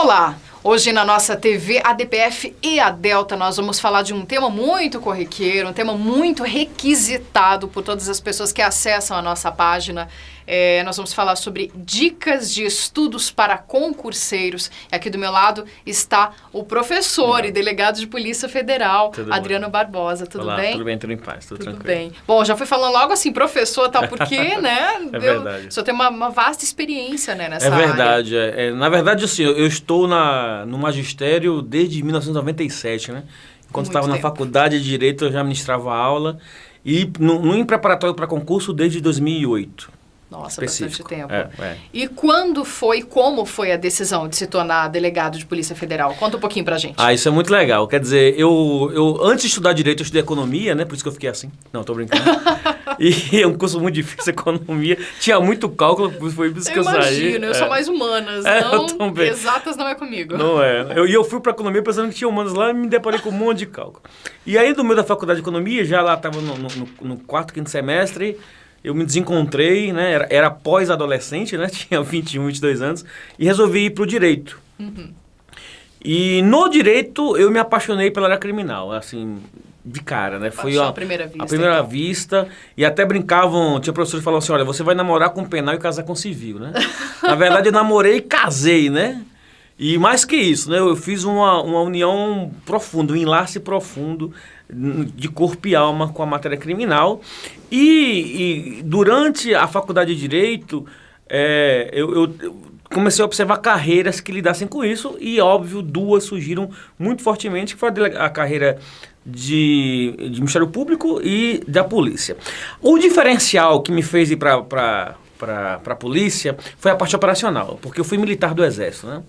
Olá! Hoje na nossa TV, a DPF e a Delta, nós vamos falar de um tema muito corriqueiro, um tema muito requisitado por todas as pessoas que acessam a nossa página. Nós vamos falar sobre dicas de estudos para concurseiros. E aqui do meu lado está o professor e delegado de Polícia Federal, Adriano Barbosa. Tudo Olá, bem? Tudo bem, tudo em paz, tudo tranquilo. Bem. Bom, já fui falando logo assim, professor, tal, porque, né? É verdade. O senhor tem uma vasta experiência, né, nessa área. É verdade. área. Na verdade, assim, eu estou no magistério desde 1997, né? Quando estava na faculdade de Direito, eu já ministrava aula. E em preparatório para concurso desde 2008. Nossa, específico. Bastante tempo. É. E como foi a decisão de se tornar delegado de Polícia Federal? Conta um pouquinho pra gente. Isso é muito legal. Quer dizer, eu antes de estudar Direito, eu estudei Economia, né? Por isso que eu fiquei assim. Não, tô brincando. E é um curso muito difícil, Economia. Tinha muito cálculo, foi por isso que eu saí. Imagino, eu sou mais humanas. Exatas não é comigo. Não é. Eu fui pra Economia pensando que tinha humanas lá e me deparei com um monte de cálculo. E aí, no meio da faculdade de Economia, já lá estava no quarto, quinto semestre, eu me desencontrei, né? Era pós-adolescente, né? Tinha 21, 22 anos. E resolvi ir para o Direito. Uhum. E no Direito, eu me apaixonei pela área criminal, assim, de cara, né? Foi a primeira vista. A primeira vista. E até brincavam, tinha professores que falavam assim, olha, você vai namorar com penal e casar com civil, né? Na verdade, eu namorei e casei, né? E mais que isso, né? Eu fiz uma união profunda, um enlace profundo de corpo e alma com a matéria criminal. E durante a faculdade de Direito, eu comecei a observar carreiras que lidassem com isso e, óbvio, duas surgiram muito fortemente, que foi a carreira de Ministério Público e da Polícia. O diferencial que me fez ir para a Polícia foi a parte operacional, porque eu fui militar do Exército, né?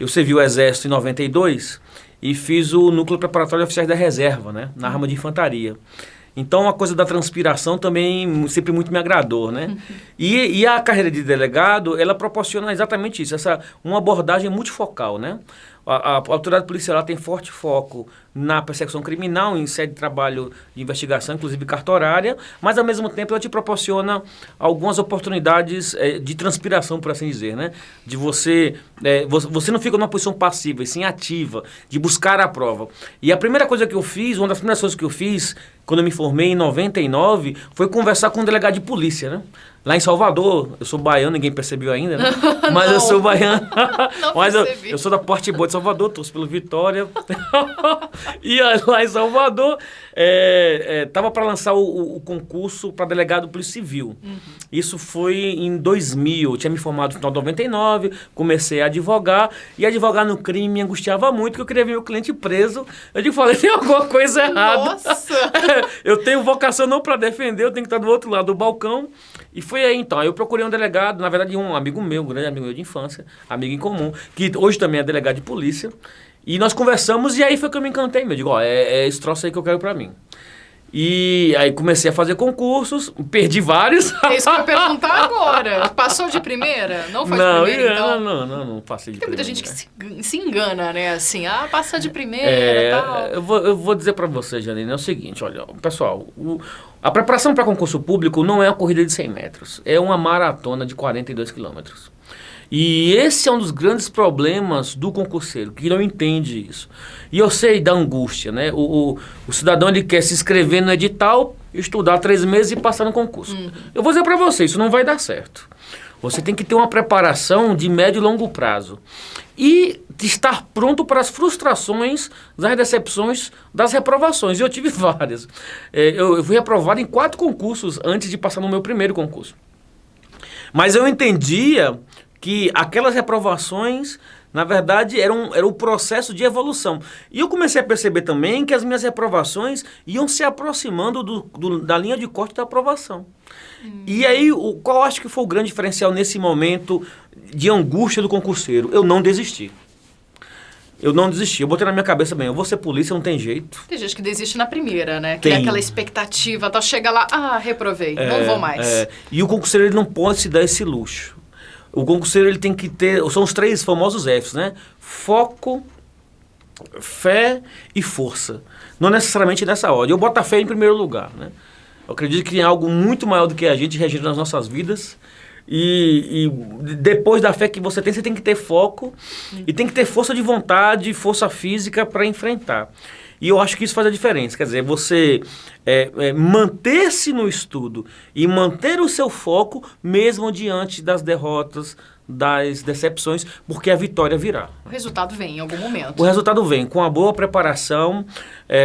Eu servi o Exército em 92 e fiz o núcleo preparatório de oficiais da reserva, né? Na arma de infantaria. Então, a coisa da transpiração também sempre muito me agradou, né? E a carreira de delegado, ela proporciona exatamente isso, uma abordagem multifocal, né? A autoridade policial tem forte foco na persecução criminal, em sede de trabalho de investigação, inclusive cartorária, mas ao mesmo tempo ela te proporciona algumas oportunidades de transpiração, por assim dizer, né? De você não fica numa posição passiva, e sim ativa, de buscar a prova. E a primeira coisa que eu fiz, uma das primeiras coisas que eu fiz, quando eu me formei em 99, foi conversar com um delegado de polícia, né? Lá em Salvador, eu sou baiano, ninguém percebeu ainda, né? Mas eu sou baiano. Mas eu sou da Porte Boa de Salvador, torço pelo Vitória. E lá em Salvador, estava para lançar o concurso para delegado de Polícia Civil. Uhum. Isso foi em 2000. Eu tinha me formado no final de 99, comecei a advogar. E advogar no crime me angustiava muito, porque eu queria ver meu cliente preso. Eu falei, tem alguma coisa errada. Nossa! Eu tenho vocação não para defender, eu tenho que estar do outro lado do balcão. E foi aí, então, eu procurei um delegado, na verdade um amigo meu, um grande amigo meu de infância, amigo em comum, que hoje também é delegado de polícia, e nós conversamos e aí foi que eu me encantei, eu digo, é esse troço aí que eu quero pra mim. E aí comecei a fazer concursos, perdi vários. É isso que eu ia perguntar agora. Passou de primeira? Não foi de primeira, então? Não passei de primeira. Tem muita gente que se engana, né? Assim, passa de primeira e tal. Eu vou dizer pra você, Janine, é o seguinte, olha, pessoal, a preparação para concurso público não é uma corrida de 100 metros, é uma maratona de 42 quilômetros. E esse é um dos grandes problemas do concurseiro, que não entende isso. E eu sei da angústia, né? O cidadão ele quer se inscrever no edital, estudar 3 meses e passar no concurso. Uhum. Eu vou dizer para você, isso não vai dar certo. Você tem que ter uma preparação de médio e longo prazo. E estar pronto para as frustrações, das decepções, das reprovações. E eu tive várias. Eu fui reprovado em 4 concursos antes de passar no meu primeiro concurso. Mas eu entendia que aquelas reprovações, na verdade, era um processo de evolução. E eu comecei a perceber também que as minhas reprovações iam se aproximando da linha de corte da aprovação. E aí, qual acho que foi o grande diferencial nesse momento de angústia do concurseiro? Eu não desisti. Eu botei na minha cabeça, eu vou ser polícia, não tem jeito. Tem gente que desiste na primeira, né? Que é aquela expectativa, chega lá, reprovei, não vou mais. E o concurseiro ele não pode se dar esse luxo. O concurseiro ele tem que ter, são os 3 famosos Fs, né? Foco, fé e força. Não necessariamente nessa ordem. Eu boto a fé em primeiro lugar, né? Eu acredito que tem algo muito maior do que a gente regindo nas nossas vidas. E depois da fé que você tem que ter foco e tem que ter força de vontade, força física para enfrentar. E eu acho que isso faz a diferença. Quer dizer, você manter-se no estudo e manter o seu foco mesmo diante das derrotas, das decepções, porque a vitória virá. O resultado vem em algum momento. O resultado vem com a boa preparação,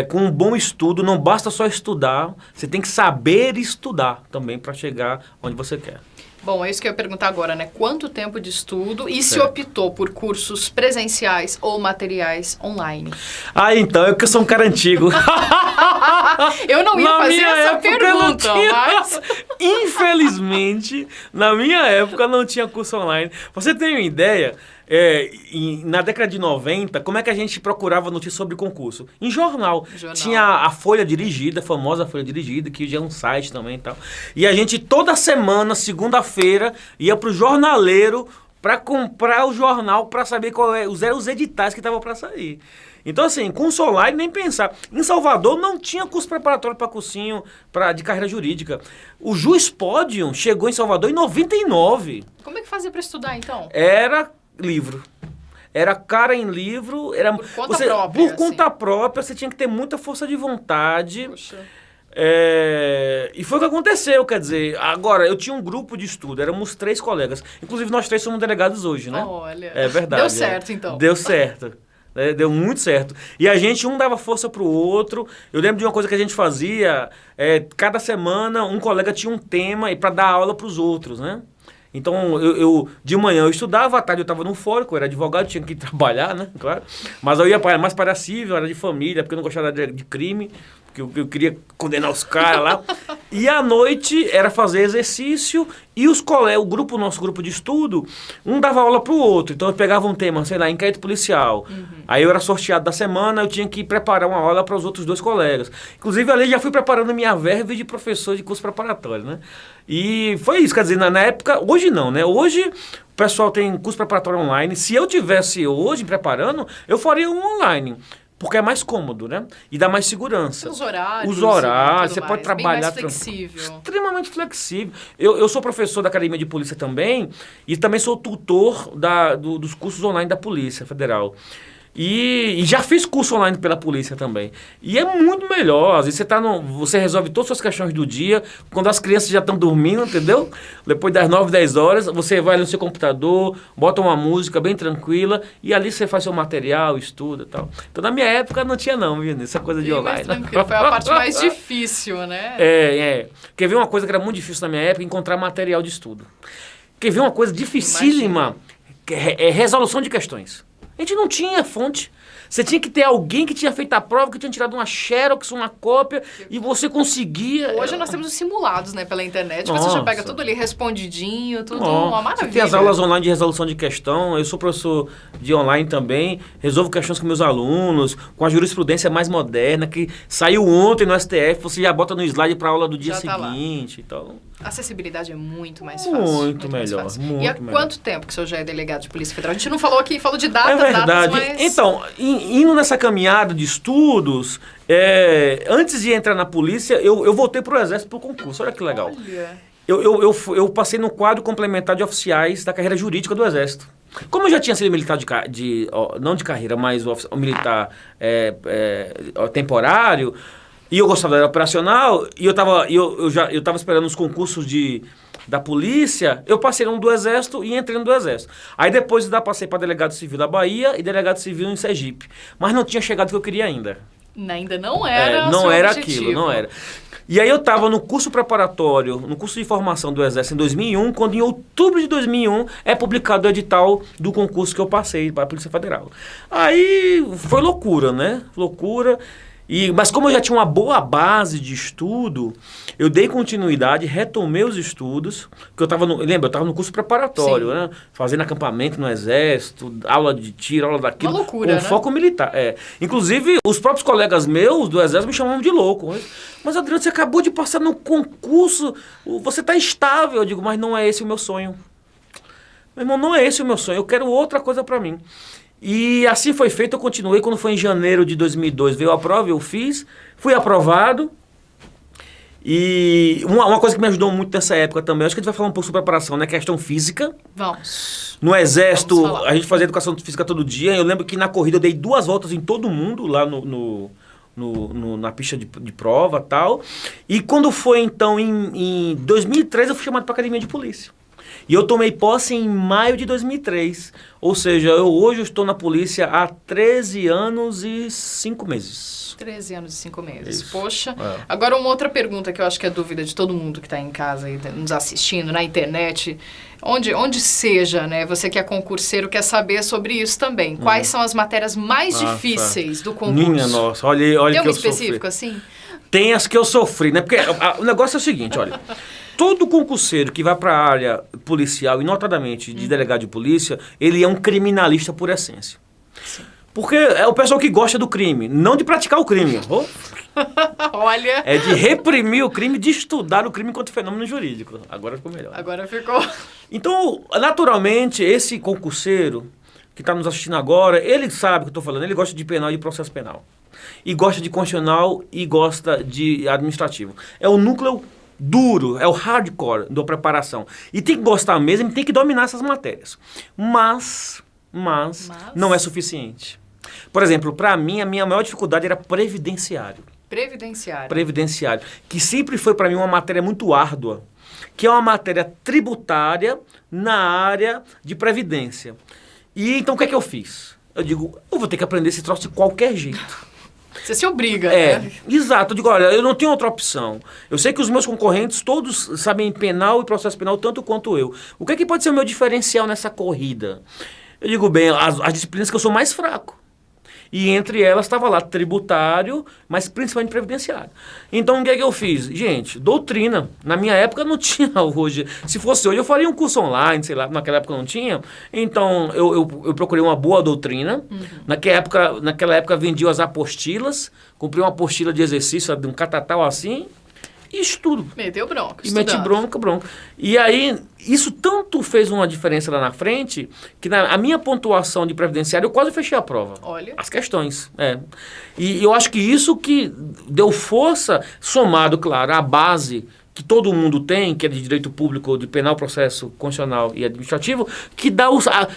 com um bom estudo. Não basta só estudar, você tem que saber estudar também para chegar onde você quer. Bom, é isso que eu ia perguntar agora, né? Quanto tempo de estudo e se optou por cursos presenciais ou materiais online? Ah, então, eu que sou um cara antigo. Eu não ia fazer essa pergunta, mas... Infelizmente, na minha época não tinha curso online. Você tem uma ideia? Na década de 90, como é que a gente procurava notícias sobre concurso? Em jornal. Tinha a Folha Dirigida, a famosa Folha Dirigida, que já é um site também e tal. E a gente toda semana, segunda-feira, ia pro jornaleiro para comprar o jornal para saber qual eram os editais que estavam para sair. Então, assim, curso online, nem pensar. Em Salvador não tinha curso preparatório para cursinho de carreira jurídica. O Juiz Pódium chegou em Salvador em 99. Como é que fazia para estudar, então? Era livro. Era cara em livro. Era, por conta própria. Por conta própria, você tinha que ter muita força de vontade. Poxa. E foi o que aconteceu, quer dizer, agora, eu tinha um grupo de estudo, éramos 3 colegas. Inclusive, nós 3 somos delegados hoje, né? Olha. É verdade. Deu certo, então. Deu certo. Deu muito certo. E a gente, um dava força pro outro. Eu lembro de uma coisa que a gente fazia, cada semana um colega tinha um tema para dar aula pros outros, né? Então, de manhã eu estudava, à tarde eu estava no fórum, eu era advogado, tinha que trabalhar, né? Claro. Mas eu ia mais para civil, era de família, porque eu não gostava de crime, porque eu queria condenar os caras lá. E à noite era fazer exercício e o nosso grupo de estudo, um dava aula pro outro. Então eu pegava um tema, sei lá, inquérito policial. Aí eu era sorteado da semana, eu tinha que preparar uma aula para os outros 2 colegas. Inclusive ali já fui preparando minha verve de professor de curso preparatório, né? E foi isso, quer dizer, na época, hoje não, né? Hoje o pessoal tem curso preparatório online. Se eu tivesse hoje preparando, eu faria um online. Porque é mais cômodo, né? E dá mais segurança. Os horários. Você pode trabalhar... Bem mais flexível. Extremamente flexível. Eu sou professor da Academia de Polícia também e também sou tutor dos cursos online da Polícia Federal. E já fiz curso online pela polícia também. E é muito melhor. Às vezes você resolve todas as suas questões do dia, quando as crianças já estão dormindo, entendeu? Depois das 9, 10 horas, você vai no seu computador, bota uma música bem tranquila e ali você faz seu material, estuda e tal. Então, na minha época, não tinha não, viu? Essa coisa de online. Mais tranquilo. Foi a parte mais difícil, né? Quer ver uma coisa que era muito difícil na minha época? Encontrar material de estudo. Quer ver uma coisa dificílima? Resolução de questões. A gente não tinha fonte. Você tinha que ter alguém que tinha feito a prova, que tinha tirado uma xerox, uma cópia, e você conseguia... Hoje nós temos os simulados, né, pela internet. Você já pega tudo ali respondidinho, tudo uma maravilha. Você tem as aulas online de resolução de questão. Eu sou professor de online também. Resolvo questões com meus alunos, com a jurisprudência mais moderna, que saiu ontem no STF, você já bota no slide para a aula do dia seguinte. Então... A acessibilidade é muito mais fácil. Muito melhor. E há quanto tempo que o senhor já é delegado de Polícia Federal? A gente não falou aqui, falou de datas, mas... Então, indo nessa caminhada de estudos, antes de entrar na polícia, eu voltei para o Exército para o concurso. Olha que legal. Olha. Eu passei no quadro complementar de oficiais da carreira jurídica do Exército. Como eu já tinha sido militar não de carreira, mas militar temporário, e eu gostava da área operacional, e eu estava esperando os concursos da polícia, eu passei no do Exército e entrei no do Exército. Aí depois passei para delegado civil da Bahia e delegado civil em Sergipe. Mas não tinha chegado o que eu queria ainda. Ainda não era não era objetivo. Aquilo, não era. E aí eu estava no curso preparatório, no curso de formação do Exército em 2001, quando em outubro de 2001 é publicado o edital do concurso que eu passei para a Polícia Federal. Aí foi loucura, né? Loucura. Mas como eu já tinha uma boa base de estudo, eu dei continuidade, retomei os estudos, que eu estava no curso preparatório, né? Fazendo acampamento no Exército, aula de tiro, aula daquilo. Uma loucura, com foco militar. Inclusive, os próprios colegas meus do Exército me chamavam de louco. Mas Adriano, você acabou de passar no concurso, você está estável. Eu digo, mas não é esse o meu sonho. Meu irmão, não é esse o meu sonho, eu quero outra coisa para mim. E assim foi feito, eu continuei. Quando foi em janeiro de 2002, veio a prova, eu fiz, fui aprovado. E uma coisa que me ajudou muito nessa época também, acho que a gente vai falar um pouco sobre preparação, né? Questão física. Vamos. No Exército, a gente fazia educação física todo dia. Eu lembro que na corrida eu dei 2 voltas em todo mundo, lá na pista de prova e tal. E quando foi, então, em 2003, eu fui chamado para a academia de polícia. E eu tomei posse em maio de 2003. Ou seja, hoje eu estou na polícia há 13 anos e 5 meses. 13 anos e 5 meses. Isso. Poxa. Agora, uma outra pergunta que eu acho que é dúvida de todo mundo que está em casa e nos assistindo, na internet, onde seja, né? Você que é concurseiro quer saber sobre isso também. Quais são as matérias mais difíceis do concurso? Minha nossa, olha Tem que um eu sofri. específico assim? Tem as que eu sofri, né? Porque o negócio é o seguinte, olha. Todo concurseiro que vai para a área policial, e notadamente de delegado de polícia, ele é um criminalista por essência. Sim. Porque é o pessoal que gosta do crime, não de praticar o crime. Olha... É de reprimir o crime, de estudar o crime enquanto fenômeno jurídico. Agora ficou melhor. Agora ficou... Então, naturalmente, esse concurseiro que está nos assistindo agora, ele sabe o que eu estou falando, ele gosta de penal e de processo penal. E gosta de constitucional e gosta de administrativo. É o núcleo duro, é o hardcore da preparação. E tem que gostar mesmo, e tem que dominar essas matérias. Mas não é suficiente. Por exemplo, para mim, a minha maior dificuldade era previdenciário. Previdenciário. Que sempre foi para mim uma matéria muito árdua. Que é uma matéria tributária na área de previdência. E então o que é que eu fiz? Eu digo, eu vou ter que aprender esse troço de qualquer jeito. Você se obriga, né? Exato. Eu digo, olha, eu não tenho outra opção. Eu sei que os meus concorrentes todos sabem penal e processo penal tanto quanto eu. O que é que pode ser o meu diferencial nessa corrida? Eu digo, bem, as disciplinas que eu sou mais fraco. E entre elas estava lá tributário, mas principalmente previdenciário. Então, o que é que eu fiz? Gente, doutrina. Na minha época não tinha hoje. Se fosse hoje, eu faria um curso online, sei lá, naquela época não tinha. Então, eu procurei uma boa doutrina. Naquela época vendiam as apostilas. Comprei uma apostila de exercício, de um catatal assim. E estudo. Meteu bronca. E meti bronca. E aí, isso tanto fez uma diferença lá na frente, que a minha pontuação de previdenciário, eu quase fechei a prova. Olha. As questões. E eu acho que isso que deu força, somado, claro, à base que todo mundo tem, que é de direito público, de penal, processo constitucional e administrativo, que dá,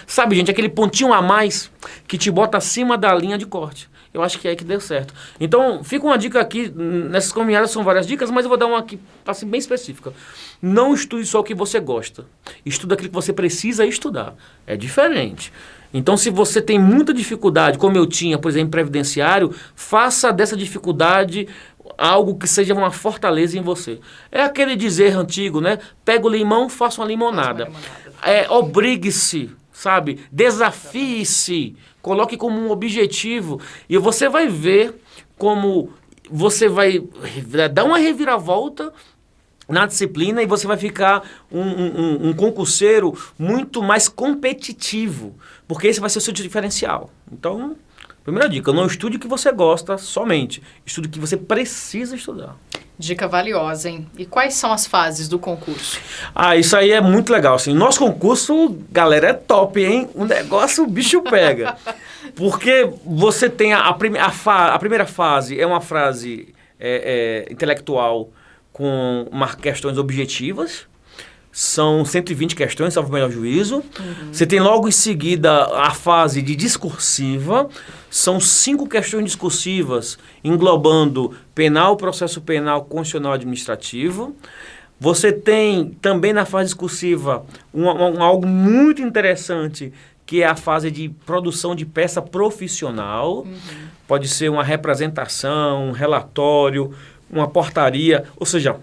sabe, gente, aquele pontinho a mais que te bota acima da linha de corte. Eu acho que é aí que deu certo. Então, fica uma dica aqui, nessas caminhadas são várias dicas, mas eu vou dar uma aqui assim, bem específica. Não estude só o que você gosta. Estuda aquilo que você precisa estudar. É diferente. Então, se você tem muita dificuldade, como eu tinha, por exemplo, em previdenciário, faça dessa dificuldade algo que seja uma fortaleza em você. É aquele dizer antigo, né? Pega o limão, faça uma limonada. Obrigue-se, sabe? Desafie-se. Coloque como um objetivo e você vai ver como você vai dar uma reviravolta na disciplina e você vai ficar um concurseiro muito mais competitivo, porque esse vai ser o seu diferencial. Então, primeira dica, não estude o que você gosta somente, estude o que você precisa estudar. Dica valiosa, hein? E quais são as fases do concurso? Isso aí é muito legal. Assim, nosso concurso, galera, é top, hein? O negócio, o bicho pega. Porque você tem a primeira fase, é uma fase intelectual com questões objetivas. São 120 questões, salvo o melhor juízo. Você tem logo em seguida a fase de discursiva. São 5 questões discursivas, englobando penal, processo penal, constitucional administrativo. Você tem também na fase discursiva algo muito interessante, que é a fase de produção de peça profissional. Pode ser uma representação, um relatório, uma portaria, ou seja,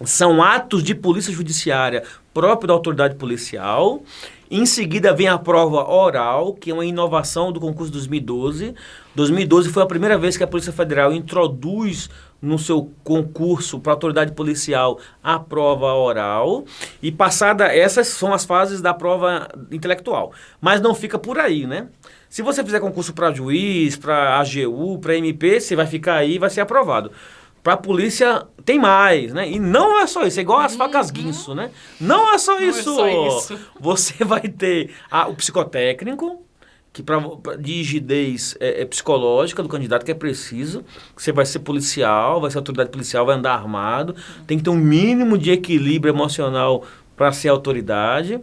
são atos de polícia judiciária próprio da autoridade policial. Em seguida vem a prova oral, que é uma inovação do concurso de 2012. 2012 foi a primeira vez que a Polícia Federal introduz no seu concurso para a autoridade policial a prova oral. E passada, essas são as fases da prova intelectual. Mas não fica por aí, né? Se você fizer concurso para juiz, para AGU, para MP, você vai ficar aí e vai ser aprovado. Para a polícia tem mais, né? E não é só isso, é igual as facas guinso, né? Não é só isso. É só isso. Você vai ter o psicotécnico, de rigidez psicológica do candidato, que é preciso. Você vai ser policial, vai ser autoridade policial, vai andar armado. Tem que ter um mínimo de equilíbrio emocional para ser autoridade.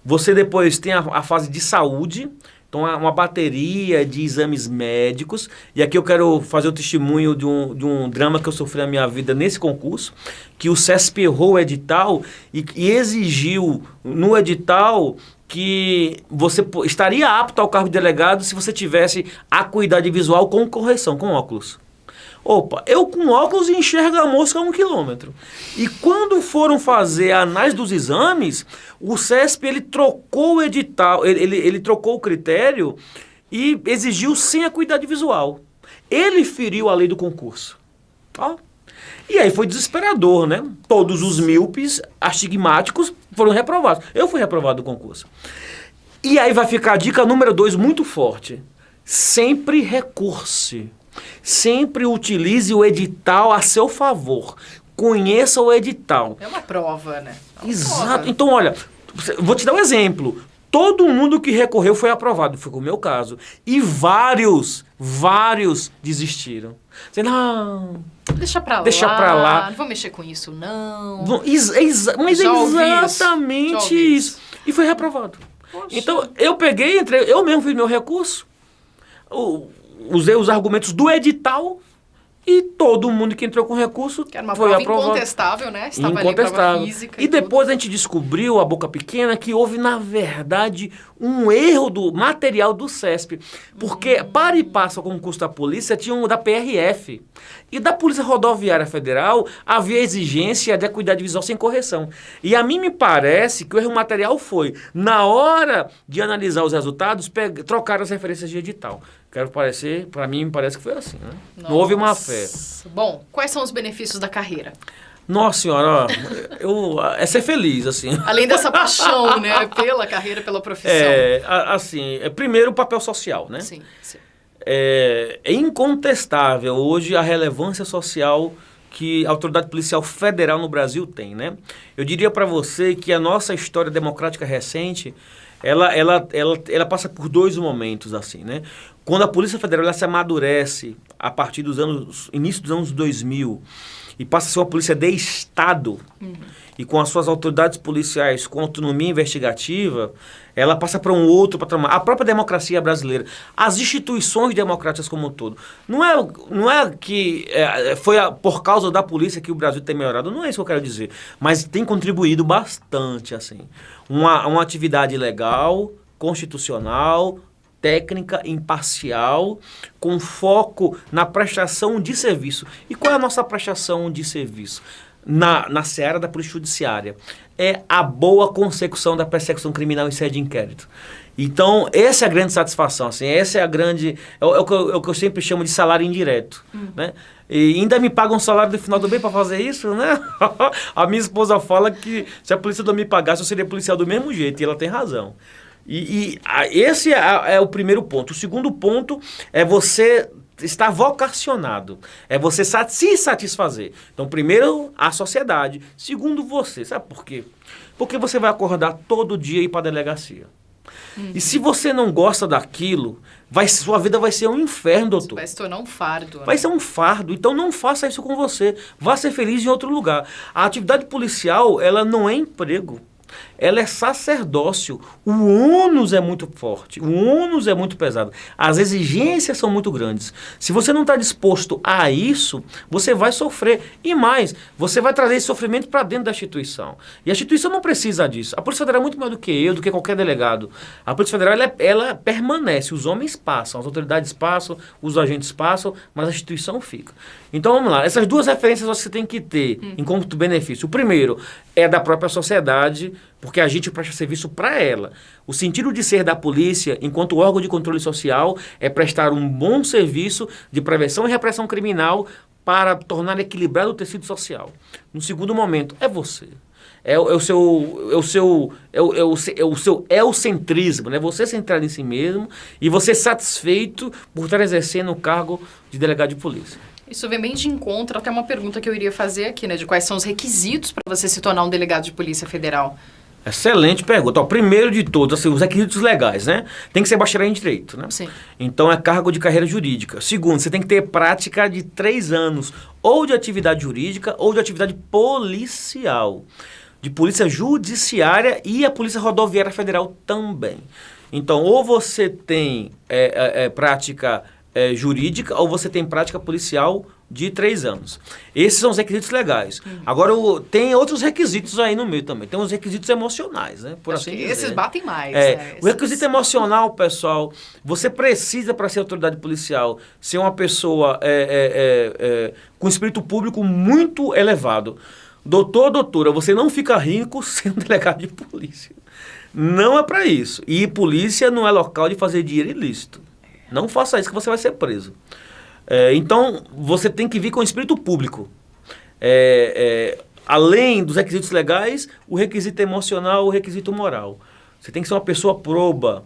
Você depois tem a fase de saúde. Então, uma bateria de exames médicos. E aqui eu quero fazer o testemunho de um drama que eu sofri na minha vida nesse concurso, que o CESP errou o edital e exigiu no edital que você estaria apto ao cargo de delegado se você tivesse acuidade visual com correção, com óculos. Opa, eu com óculos enxergo a mosca a 1 quilômetro. E quando foram fazer a análise dos exames, o CESP ele trocou o edital, ele trocou o critério e exigiu sem acuidade visual. Ele feriu a lei do concurso. Ó. E aí foi desesperador, né? Todos os míopes astigmáticos foram reprovados. Eu fui reprovado do concurso. E aí vai ficar a dica número 2 muito forte. Sempre recurse. Sempre utilize o edital a seu favor. Conheça o edital. É uma prova, né? Exato. Prova. Então, olha, vou te dar um exemplo. Todo mundo que recorreu foi aprovado. Foi o meu caso. E vários desistiram. Dizendo, não... Deixa pra lá. Não vou mexer com isso, não. Mas é exatamente isso. E foi reprovado. Poxa. Então, eu mesmo fiz meu recurso. Usei os argumentos do edital e todo mundo que entrou com recurso que era uma foi prova aprovado. Incontestável, né? Estava Incontestável. ali prova física E depois a gente descobriu, a boca pequena, que houve, na verdade, um erro do material do CESP. Porque, para e passo ao concurso da polícia, tinha um da PRF. E da Polícia Rodoviária Federal, havia exigência de acuidade visual sem correção. E a mim me parece que o erro material foi, na hora de analisar os resultados, trocaram as referências de edital. Para mim, me parece que foi assim, né? Nossa. Não houve uma fé. Bom, quais são os benefícios da carreira? Nossa senhora, é ser feliz, assim. Além dessa paixão, né? Pela carreira, pela profissão. Primeiro o papel social, né? Sim. É incontestável hoje a relevância social que a Autoridade Policial Federal no Brasil tem, né? Eu diria para você que a nossa história democrática recente, ela passa por 2 momentos, assim, né? Quando a Polícia Federal ela se amadurece a partir início dos anos 2000 e passa a ser uma polícia de Estado, e com as suas autoridades policiais com autonomia investigativa, ela passa para um outro patamar. A própria democracia brasileira, as instituições democráticas como um todo. Não é que foi por causa da polícia que o Brasil tem melhorado, não é isso que eu quero dizer, mas tem contribuído bastante, assim. Uma atividade legal, constitucional, técnica, imparcial, com foco na prestação de serviço. E qual é a nossa prestação de serviço? Na seara da Polícia Judiciária. É a boa consecução da persecução criminal em sede de inquérito. Então, essa é a grande satisfação. Assim, essa é a grande... É o que eu sempre chamo de salário indireto. Né? E ainda me pagam um salário no final do mês para fazer isso, né? A minha esposa fala que se a polícia não me pagasse, eu seria policial do mesmo jeito. E ela tem razão. Esse é o primeiro ponto. O segundo ponto é você estar vocacionado. É você se satisfazer. Então, primeiro, a sociedade. Segundo, você. Sabe por quê? Porque você vai acordar todo dia e ir para a delegacia. E se você não gosta daquilo, sua vida vai ser um inferno, doutor. Vai se tornar um fardo. Né? Vai ser um fardo. Então, não faça isso com você. Vá ser feliz em outro lugar. A atividade policial, ela não é emprego. Ela é sacerdócio. O ônus é muito forte. O ônus é muito pesado. As exigências são muito grandes. Se você não está disposto a isso, você vai sofrer. E mais, você vai trazer esse sofrimento para dentro da instituição. E a instituição não precisa disso. A Polícia Federal é muito mais do que eu, do que qualquer delegado. A Polícia Federal, ela permanece. Os homens passam, as autoridades passam, os agentes passam, mas a instituição fica. Então, vamos lá. Essas 2 referências você tem que ter em cômputo benefício. O primeiro é da própria sociedade, porque a gente presta serviço para ela. O sentido de ser da polícia, enquanto órgão de controle social, é prestar um bom serviço de prevenção e repressão criminal para tornar equilibrado o tecido social. No segundo momento, é você. É o seu eocentrismo, né? Você centrado em si mesmo e você satisfeito por estar exercendo o cargo de delegado de polícia. Isso vem bem de encontro até uma pergunta que eu iria fazer aqui, né? De quais são os requisitos para você se tornar um delegado de Polícia Federal. Excelente pergunta. Ó, primeiro de todos, assim, os requisitos legais, né? Tem que ser bacharel em Direito, né? Sim. Então, é cargo de carreira jurídica. Segundo, você tem que ter prática de 3 anos, ou de atividade jurídica, ou de atividade policial. De polícia judiciária e a Polícia Rodoviária Federal também. Então, ou você tem prática jurídica, ou você tem prática policial de 3 anos. Esses são os requisitos legais. Agora, tem outros requisitos aí no meio também. Tem os requisitos emocionais, né? Por Acho assim que dizer. esses batem mais. Né? O requisito emocional, pessoal, você precisa, para ser autoridade policial, ser uma pessoa com espírito público muito elevado. Doutor, doutora, você não fica rico sendo delegado de polícia. Não é para isso. E polícia não é local de fazer dinheiro ilícito. Não faça isso que você vai ser preso. Então, você tem que vir com espírito público. Além dos requisitos legais, o requisito emocional, o requisito moral. Você tem que ser uma pessoa proba.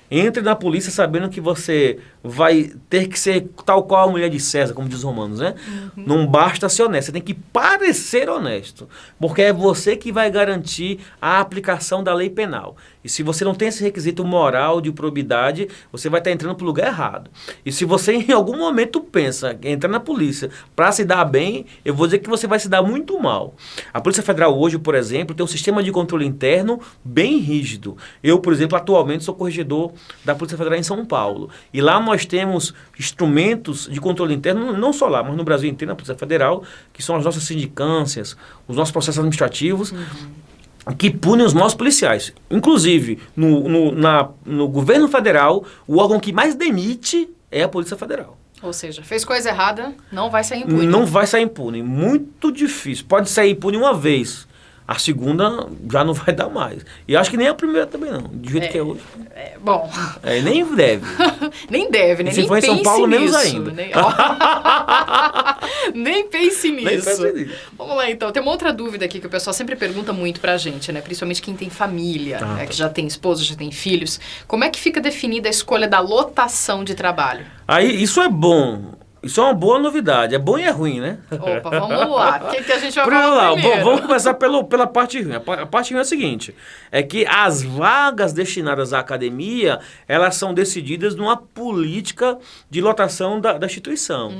Entre na polícia sabendo que você vai ter que ser tal qual a mulher de César, como diz os romanos, né? Uhum. Não basta ser honesto, você tem que parecer honesto. Porque é você que vai garantir a aplicação da lei penal. E se você não tem esse requisito moral de probidade, você vai estar entrando para o lugar errado. E se você em algum momento pensa em entrar na polícia para se dar bem, eu vou dizer que você vai se dar muito mal. A Polícia Federal hoje, por exemplo, tem um sistema de controle interno bem rígido. Eu, por exemplo, atualmente sou corregedor da Polícia Federal em São Paulo. E lá nós temos instrumentos de controle interno, não só lá, mas no Brasil inteiro, na Polícia Federal, que são as nossas sindicâncias, os nossos processos administrativos, que punem os nossos policiais. Inclusive, no governo federal, o órgão que mais demite é a Polícia Federal. Ou seja, fez coisa errada, não vai sair impune. Não vai sair impune. Muito difícil. Pode sair impune uma vez. A segunda já não vai dar mais. E acho que nem a primeira também não. Do jeito que é hoje. Bom. Nem deve. Nem deve, né? E se for em São Paulo, menos ainda. Nem pense nisso. Nem pense nisso. Vamos lá, então. Tem uma outra dúvida aqui que o pessoal sempre pergunta muito pra gente, né? Principalmente quem tem família, que já tem esposa, já tem filhos. Como é que fica definida a escolha da lotação de trabalho? Aí, isso é bom. Isso é uma boa novidade. É bom e é ruim, né? Opa, vamos lá. O que a gente vai falar primeiro? Vamos começar pela parte ruim. A parte ruim é a seguinte. É que as vagas destinadas à academia, elas são decididas numa política de lotação da instituição.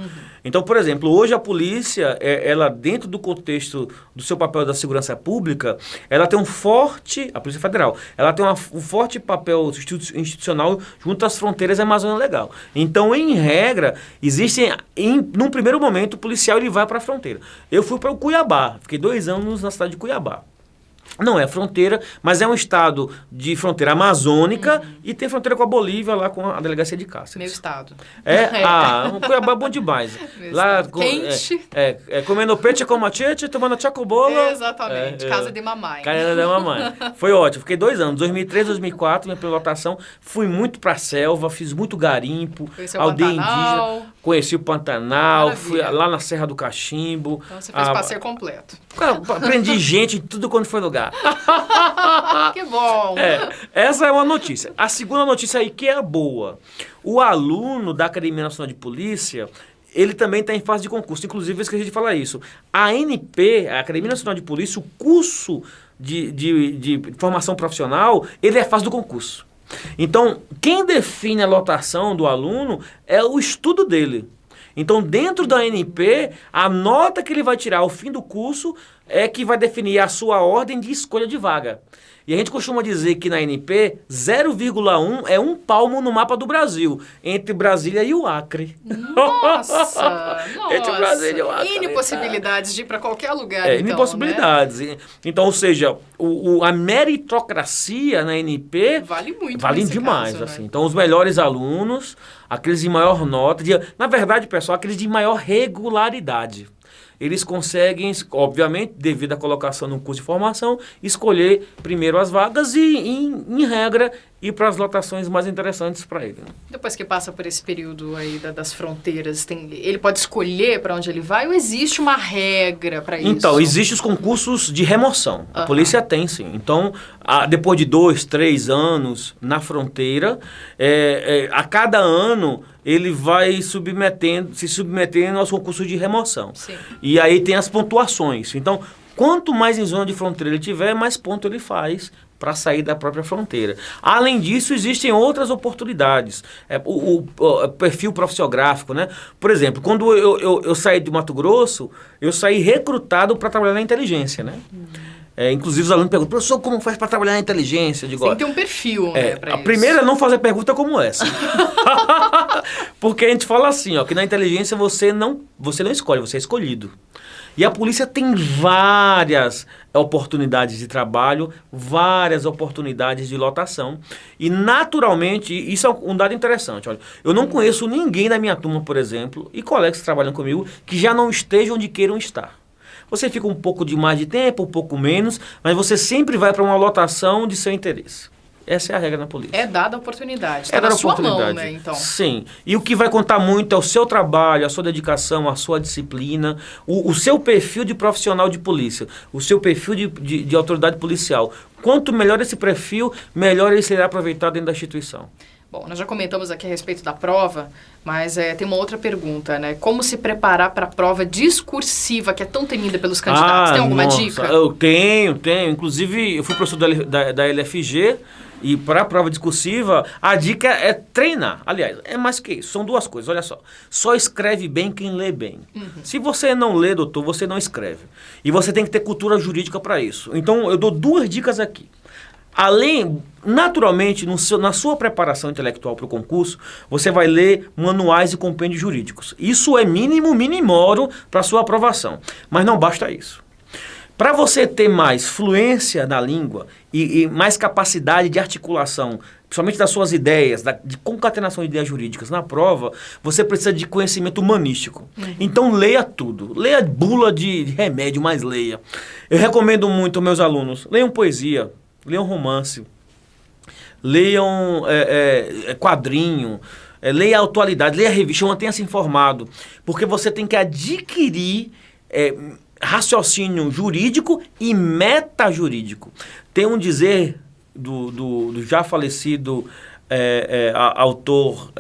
Então, por exemplo, hoje a polícia, ela dentro do contexto do seu papel da segurança pública, ela tem a Polícia Federal, ela tem um forte papel institucional junto às fronteiras da Amazônia Legal. Então, em regra, existem num primeiro momento, o policial ele vai para a fronteira. Eu fui para o Cuiabá, fiquei 2 anos na cidade de Cuiabá. Não é fronteira, mas é um estado de fronteira amazônica e tem fronteira com a Bolívia, lá com a delegacia de Cáceres. Meu estado. O Cuiabá é bom demais. Lá, quente. Comendo peixe com machete, tomando chacobolo. Exatamente, casa de mamãe. Casa de mamãe. Foi ótimo, fiquei 2 anos, 2003, 2004, minha pilotação. Fui muito pra selva, fiz muito garimpo, aldeia indígena. Conheci o Pantanal, fui lá na Serra do Cachimbo. Então você fez passeio completo. Aprendi gente em tudo quando foi lugar. Que bom! Essa é uma notícia. A segunda notícia aí que é boa. O aluno da Academia Nacional de Polícia, ele também está em fase de concurso. Inclusive, eu esqueci de falar isso. A ANP, a Academia Nacional de Polícia, o curso de formação profissional, ele é a fase do concurso. Então, quem define a lotação do aluno é o estudo dele. Então, dentro da ANP, a nota que ele vai tirar ao fim do curso é que vai definir a sua ordem de escolha de vaga. E a gente costuma dizer que na ANP, 0,1 é um palmo no mapa do Brasil, entre Brasília e o Acre. Nossa! Entre Brasília e o Acre. N possibilidades de ir para qualquer lugar, N possibilidades. Né? Então, ou seja, a meritocracia na ANP vale muito. Vale demais. Caso, assim. né? Então, os melhores alunos, aqueles de maior nota, na verdade, pessoal, aqueles de maior regularidade. Eles conseguem, obviamente, devido à colocação no curso de formação, escolher primeiro as vagas e, em regra, ir para as lotações mais interessantes para ele. Né? Depois que passa por esse período aí das fronteiras, ele pode escolher para onde ele vai ou existe uma regra para isso? Então, existem os concursos de remoção. A polícia tem, sim. Então, depois de 2, 3 anos na fronteira, a cada ano ele vai se submetendo aos concursos de remoção. Sim. E aí tem as pontuações. Então, quanto mais em zona de fronteira ele tiver, mais ponto ele faz para sair da própria fronteira. Além disso, existem outras oportunidades. O perfil profissiográfico, né? Por exemplo, quando eu saí de Mato Grosso, eu saí recrutado para trabalhar na inteligência, né? Inclusive os alunos perguntam, professor, como faz para trabalhar na inteligência? Eu digo, tem que ter um perfil, né, pra a primeira é não fazer pergunta como essa. Porque a gente fala assim, ó, que na inteligência você não escolhe, você é escolhido. E a polícia tem várias oportunidades de trabalho, várias oportunidades de lotação. E, naturalmente, isso é um dado interessante. Olha, eu não conheço ninguém da minha turma, por exemplo, e colegas que trabalham comigo, que já não estejam onde queiram estar. Você fica um pouco de mais de tempo, um pouco menos, mas você sempre vai para uma lotação de seu interesse. Essa é a regra na polícia. É dada a oportunidade. É dada a sua oportunidade. mão, né, então. Sim. E o que vai contar muito é o seu trabalho, a sua dedicação, a sua disciplina, o seu perfil de profissional de polícia, o seu perfil de autoridade policial. Quanto melhor esse perfil, melhor ele será aproveitado dentro da instituição. Bom, nós já comentamos aqui a respeito da prova, mas tem uma outra pergunta, né? Como se preparar para a prova discursiva, que é tão temida pelos candidatos? Tem alguma dica? Eu tenho. Inclusive, eu fui professor da LFG, e para a prova discursiva, a dica é treinar. Aliás, é mais que isso. São duas coisas, olha só. Só escreve bem quem lê bem. Se você não lê, doutor, você não escreve. E você tem que ter cultura jurídica para isso. Então, eu dou duas dicas aqui. Além, naturalmente, na sua preparação intelectual para o concurso, você vai ler manuais e compêndios jurídicos. Isso é minimoro para a sua aprovação. Mas não basta isso. Para você ter mais fluência na língua e mais capacidade de articulação, principalmente das suas ideias, de concatenação de ideias jurídicas na prova, você precisa de conhecimento humanístico. Então leia tudo. Leia bula de remédio, mas leia. Eu recomendo muito aos meus alunos, leiam poesia, leiam romance, leiam quadrinho, leia a atualidade, leia a revista, mantenha-se informado, porque você tem que adquirir raciocínio jurídico e metajurídico. Tem um dizer do já falecido autor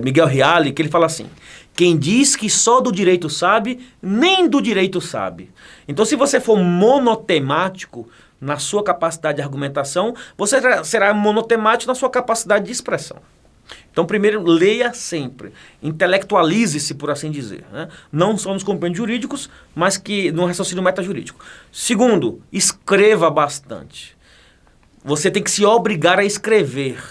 Miguel Reale, que ele fala assim: quem diz que só do direito sabe, nem do direito sabe. Então, se você for monotemático na sua capacidade de argumentação, você será monotemático na sua capacidade de expressão. Então, primeiro, leia sempre. Intelectualize-se, por assim dizer. Né? Não só nos compêndios jurídicos, mas que no raciocínio metajurídico. Segundo, escreva bastante. Você tem que se obrigar a escrever.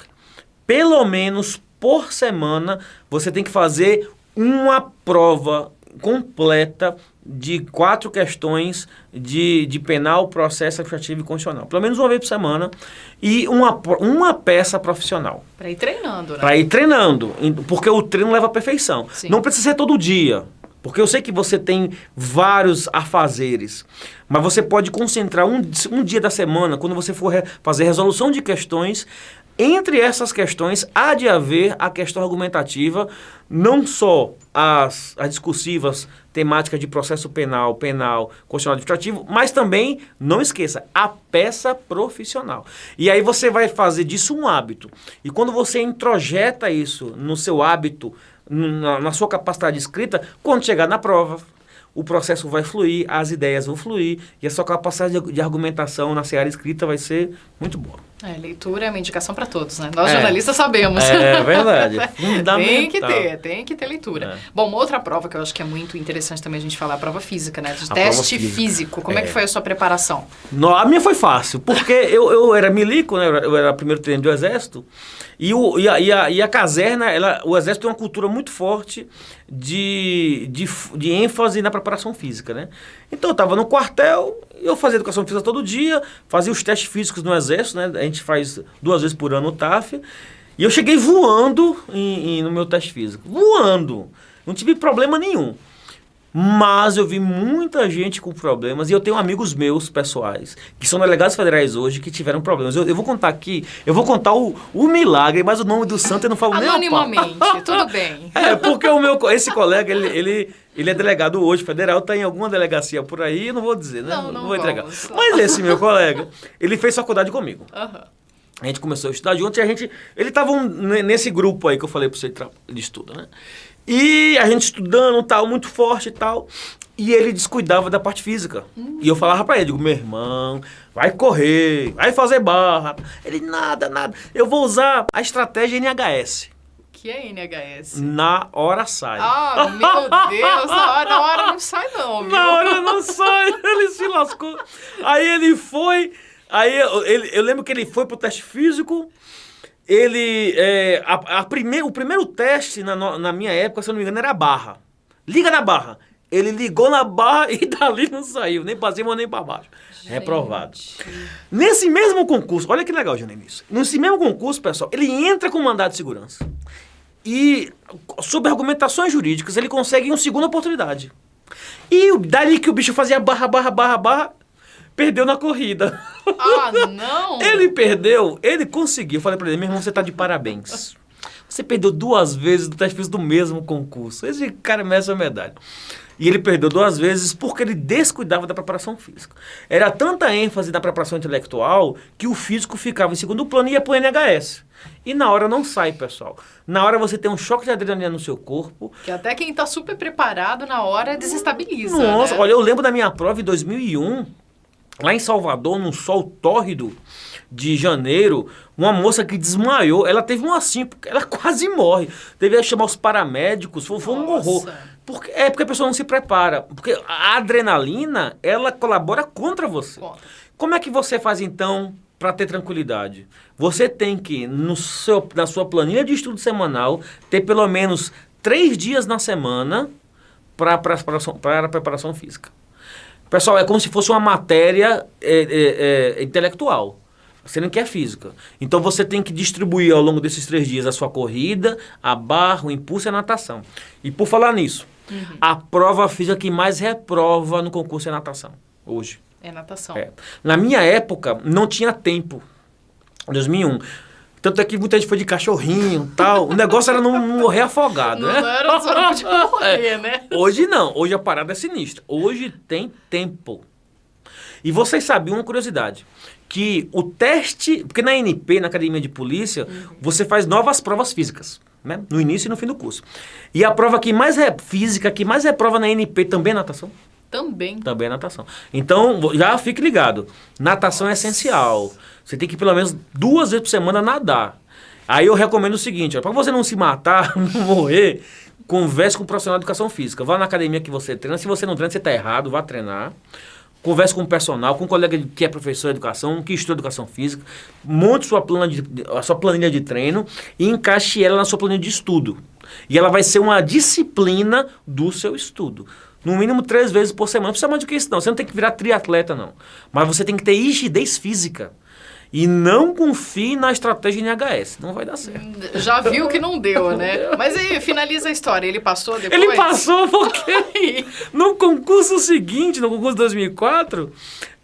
Pelo menos por semana, você tem que fazer uma prova completa de 4 questões de penal, processo administrativo e constitucional. Pelo menos uma vez por semana. E uma peça profissional. Para ir treinando, né? Para ir treinando. Porque o treino leva à perfeição. Sim. Não precisa ser todo dia. Porque eu sei que você tem vários afazeres. Mas você pode concentrar um dia da semana, quando você for fazer resolução de questões. Entre essas questões, há de haver a questão argumentativa, não só as discursivas temáticas de processo penal, constitucional administrativo, mas também, não esqueça, a peça profissional. E aí você vai fazer disso um hábito. E quando você introjeta isso no seu hábito, na sua capacidade de escrita, quando chegar na prova, o processo vai fluir, as ideias vão fluir e a sua capacidade de argumentação na seara escrita vai ser muito boa. Leitura é uma indicação para todos, né? Nós jornalistas sabemos. É verdade. Tem que ter leitura. Bom, uma outra prova que eu acho que é muito interessante também a gente falar, a prova física, né? De teste físico. Como é que foi a sua preparação? A minha foi fácil, porque eu era milico, né? Eu era primeiro tenente do Exército, e a caserna, o Exército tem uma cultura muito forte de ênfase na preparação física, né? Então eu estava no quartel, eu fazia educação física todo dia, fazia os testes físicos no Exército, né? A gente faz 2 vezes por ano o TAF, e eu cheguei voando no meu teste físico. Voando! Não tive problema nenhum. Mas eu vi muita gente com problemas, e eu tenho amigos meus pessoais, que são delegados federais hoje, que tiveram problemas. Eu vou contar aqui, o milagre, mas o nome do santo eu não falo nem a pau. Anonimamente, tudo bem. Porque esse colega, ele é delegado hoje federal, está em alguma delegacia por aí, eu não vou dizer, né? Não vou entregar. Mas esse meu colega, ele fez faculdade comigo. A gente começou a estudar juntos e ele estava nesse grupo aí que eu falei para você de estudo, né? E a gente estudando, tal, muito forte e tal. E ele descuidava da parte física. E eu falava pra ele, digo, meu irmão, vai correr, vai fazer barra. Ele, nada. Eu vou usar a estratégia NHS. Que é NHS? Na hora sai. Ah, meu Deus, na hora não sai não, viu? Na hora não sai, ele se lascou. Aí ele foi, eu lembro que ele foi pro teste físico, o primeiro teste na minha época, se eu não me engano, era a barra. Liga na barra. Ele ligou na barra e dali não saiu, nem pra cima nem pra baixo. Gente. Reprovado. Nesse mesmo concurso, olha que legal, Janelice. Nesse mesmo concurso, pessoal, ele entra com mandado de segurança. E, sob argumentações jurídicas, ele consegue uma segunda oportunidade. E dali que o bicho fazia barra, perdeu na corrida. Ah, não! Ele perdeu, ele conseguiu. Eu falei pra ele, meu irmão, você tá de parabéns. Você perdeu 2 vezes do teste físico do mesmo concurso. Esse cara merece a medalha. E ele perdeu 2 vezes porque ele descuidava da preparação física. Era tanta ênfase na preparação intelectual que o físico ficava em segundo plano e ia pro NHS. E na hora não sai, pessoal. Na hora você tem um choque de adrenalina no seu corpo. Que até quem tá super preparado na hora desestabiliza. Nossa, né? Olha, eu lembro da minha prova em 2001, lá em Salvador, num sol tórrido de janeiro, uma moça que desmaiou, ela teve um assim, ela quase morre. Teve que chamar os paramédicos, foi um horror. Porque a pessoa não se prepara. Porque a adrenalina, ela colabora contra você. Como é que você faz, então, para ter tranquilidade? Você tem que, na sua planilha de estudo semanal, ter pelo menos 3 dias na semana para a preparação física. Pessoal, é como se fosse uma matéria intelectual. Você não quer física. Então você tem que distribuir ao longo desses 3 dias a sua corrida, a barra, o impulso e a natação. E por falar nisso, a prova física que mais reprova no concurso é natação, hoje. É natação. Na minha época, não tinha tempo. Em 2001. Tanto é que muita gente foi de cachorrinho e tal. O negócio era não morrer afogado, né? Não era só de morrer, né? Hoje não. Hoje a parada é sinistra. Hoje tem tempo. E vocês sabiam uma curiosidade. Que o teste... Porque na ANP, na Academia de Polícia, você faz novas provas físicas. Né? No início e no fim do curso. E a prova que mais é física, que mais reprova na ANP também é natação. Também é natação. Então, já fique ligado. Natação é essencial. Você tem que pelo menos 2 vezes por semana nadar. Aí eu recomendo o seguinte, para você não se matar, não morrer, converse com um profissional de educação física. Vá na academia que você treina. Se você não treina, você está errado, vá treinar. Converse com um personal, com um colega que é professor de educação, que estuda educação física. Monte a sua planilha de treino e encaixe ela na sua planilha de estudo. E ela vai ser uma disciplina do seu estudo. No mínimo 3 vezes por semana. Não precisa mais do que isso, não. Você não tem que virar triatleta, não. Mas você tem que ter rigidez física. E não confie na estratégia NHS. Não vai dar certo. Já viu que não deu, né? Mas aí, finaliza a história. Ele passou depois? Ele passou porque no concurso seguinte, no concurso de 2004...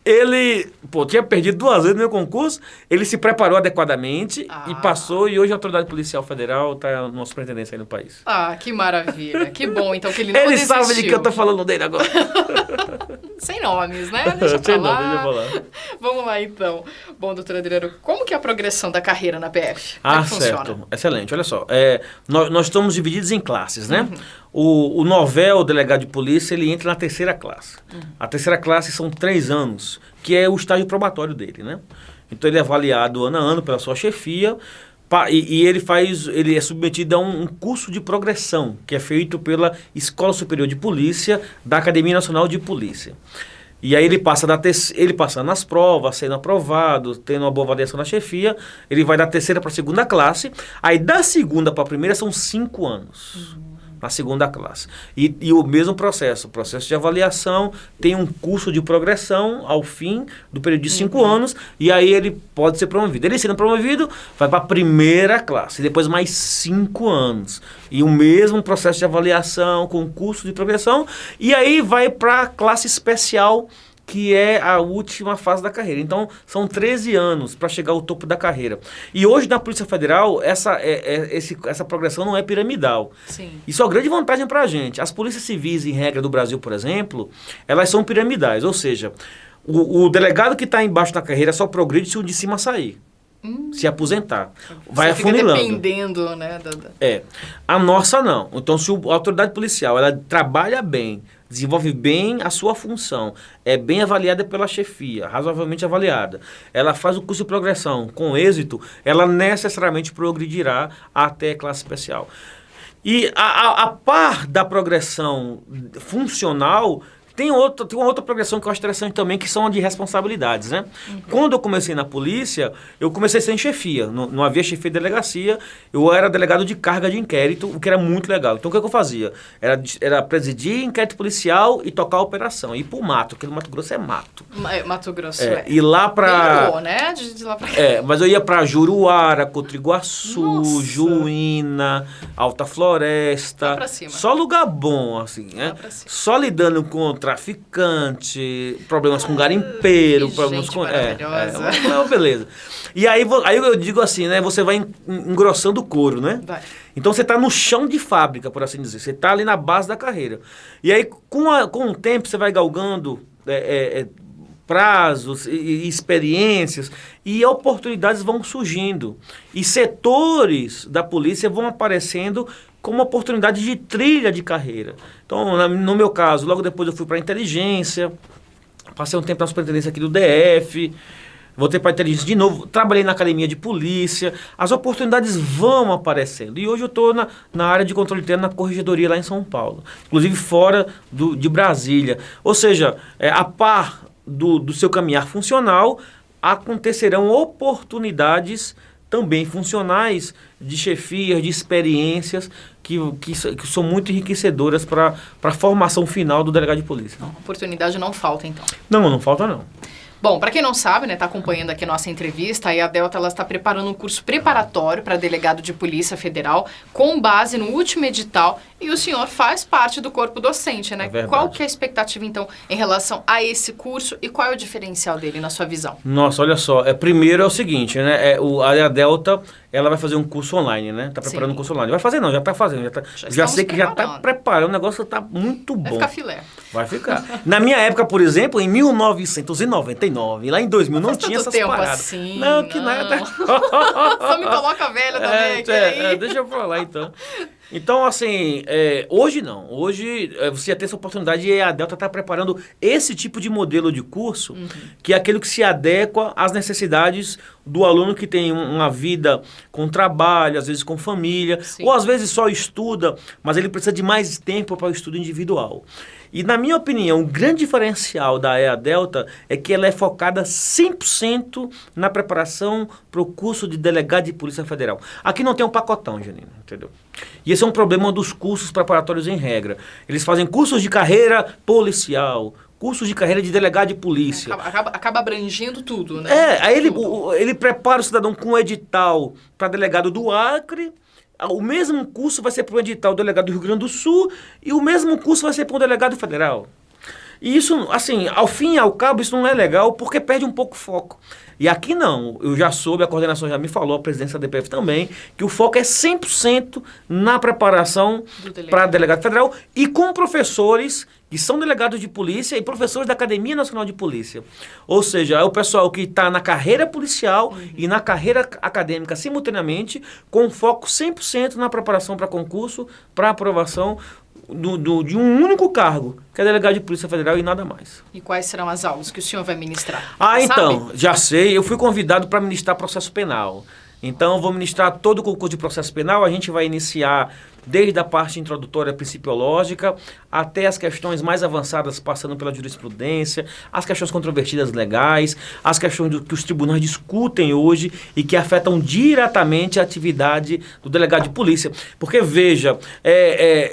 Ele, tinha perdido 2 vezes no meu concurso, ele se preparou adequadamente e passou, e hoje a Autoridade Policial Federal está numa superintendência aí no país. Ah, que maravilha, que bom, então que ele não desistiu. Ele sabe de que eu tô falando dele agora. Sem nomes, né? Deixa pra lá. Deixa pra lá. Vamos lá, então. Bom, doutor Adriano, como que é a progressão da carreira na PF? Como certo. Funciona? Excelente, olha só. Nós estamos divididos em classes, né? O novel delegado de polícia, ele entra na 3ª classe. A 3ª classe são 3 anos, que é o estágio probatório dele, né? Então ele é avaliado ano a ano pela sua chefia e ele é submetido a um curso de progressão, que é feito pela Escola Superior de Polícia da Academia Nacional de Polícia. E aí ele passa nas provas, sendo aprovado, tendo uma boa avaliação na chefia, ele vai da 3ª para a 2ª classe, aí da 2ª para a 1ª são 5 anos. Na 2ª classe. E o mesmo processo de avaliação, tem um curso de progressão ao fim do período de 5 anos, e aí ele pode ser promovido. Ele sendo promovido, vai para a 1ª classe, e depois mais 5 anos. E o mesmo processo de avaliação, com curso de progressão, e aí vai para a classe especial, que é a última fase da carreira. Então, são 13 anos para chegar ao topo da carreira. E hoje, na Polícia Federal, essa progressão não é piramidal. Sim. Isso é uma grande vantagem para a gente. As polícias civis, em regra do Brasil, por exemplo, elas são piramidais. Ou seja, o delegado que está embaixo da carreira só progride se o de cima sair. Se aposentar. Vai afunilando. Dependendo, né? A nossa não. Então, se a autoridade policial ela trabalha bem, desenvolve bem a sua função, é bem avaliada pela chefia, razoavelmente avaliada, ela faz o curso de progressão com êxito, ela necessariamente progredirá até classe especial. E a par da progressão funcional, tem uma outra progressão que eu acho interessante também, que são a de responsabilidades, né? Quando eu comecei na polícia, eu comecei sem chefia, não havia chefia de delegacia, eu era delegado de carga de inquérito, o que era muito legal. Então o que eu fazia? Era presidir inquérito policial e tocar a operação, ir pro mato, porque no Mato Grosso é mato. Mato Grosso ir lá pra... Melhorou, né? De lá pra cá. mas eu ia pra Juruara, Cotriguaçu, Nossa. Juína, Alta Floresta, Lá pra cima. só lugar bom, assim, né? Lá pra cima. Só lidando com traficante, problemas com garimpeiro, que problemas gente com... maravilhosa. uma beleza. E aí eu digo assim, né? Você vai engrossando o couro, né? Vai. Então você está no chão de fábrica, por assim dizer. Você está ali na base da carreira. E aí, com o tempo, você vai galgando prazos e experiências e oportunidades vão surgindo. E setores da polícia vão aparecendo como oportunidade de trilha de carreira. Então, no meu caso, logo depois eu fui para a inteligência, passei um tempo na superintendência aqui do DF, voltei para a inteligência de novo, trabalhei na academia de polícia, as oportunidades vão aparecendo. E hoje eu estou na área de controle interno na corregedoria lá em São Paulo, inclusive fora de Brasília. Ou seja, a par do seu caminhar funcional, acontecerão oportunidades também funcionais de chefias, de experiências que são muito enriquecedoras para a formação final do delegado de polícia. Não, oportunidade não falta, então. Não falta não. Bom, para quem não sabe, né, tá acompanhando aqui a nossa entrevista, aí a Delta ela está preparando um curso preparatório para delegado de Polícia Federal com base no último edital e o senhor faz parte do corpo docente, né? É verdade. Qual que é a expectativa, então, em relação a esse curso e qual é o diferencial dele na sua visão? Nossa, olha só, primeiro é o seguinte, né, a Delta, ela vai fazer um curso online, né, tá preparando um curso online. Vai fazer não, já tá fazendo, já sei que já tá preparando, o negócio tá muito bom. Vai ficar filé. Vai ficar. Na minha época, por exemplo, em 1999, lá em 2000, não tinha essas paradas. Assim, não, que nada. Só me coloca velha também. Deixa eu falar então. Então, assim, hoje não. Hoje você já tem essa oportunidade e a Delta está preparando esse tipo de modelo de curso, que é aquele que se adequa às necessidades do aluno que tem uma vida com trabalho, às vezes com família, Sim. ou às vezes só estuda, mas ele precisa de mais tempo para o estudo individual. E, na minha opinião, o grande diferencial da EA Delta é que ela é focada 100% na preparação para o curso de delegado de Polícia Federal. Aqui não tem um pacotão, Janine, entendeu? E esse é um problema dos cursos preparatórios em regra. Eles fazem cursos de carreira policial, cursos de carreira de delegado de polícia. Acaba abrangendo tudo, né? Aí ele prepara o cidadão com um edital para delegado do Acre. O mesmo curso vai ser para o edital do delegado do Rio Grande do Sul e o mesmo curso vai ser para um delegado federal. E isso, assim, ao fim e ao cabo, isso não é legal porque perde um pouco o foco. E aqui não, eu já soube, a coordenação já me falou, a presidência da DPF também, que o foco é 100% na preparação para delegado federal e com professores que são delegados de polícia e professores da Academia Nacional de Polícia. Ou seja, é o pessoal que está na carreira policial e na carreira acadêmica simultaneamente, com foco 100% na preparação para concurso, para aprovação de um único cargo, que é delegado de Polícia Federal e nada mais. E quais serão as aulas que o senhor vai ministrar? Então, já sei, eu fui convidado para ministrar processo penal. Então, eu vou ministrar todo o concurso de processo penal, a gente vai iniciar desde a parte introdutória principiológica até as questões mais avançadas, passando pela jurisprudência, as questões controvertidas legais, as questões que os tribunais discutem hoje e que afetam diretamente a atividade do delegado de polícia. Porque, veja,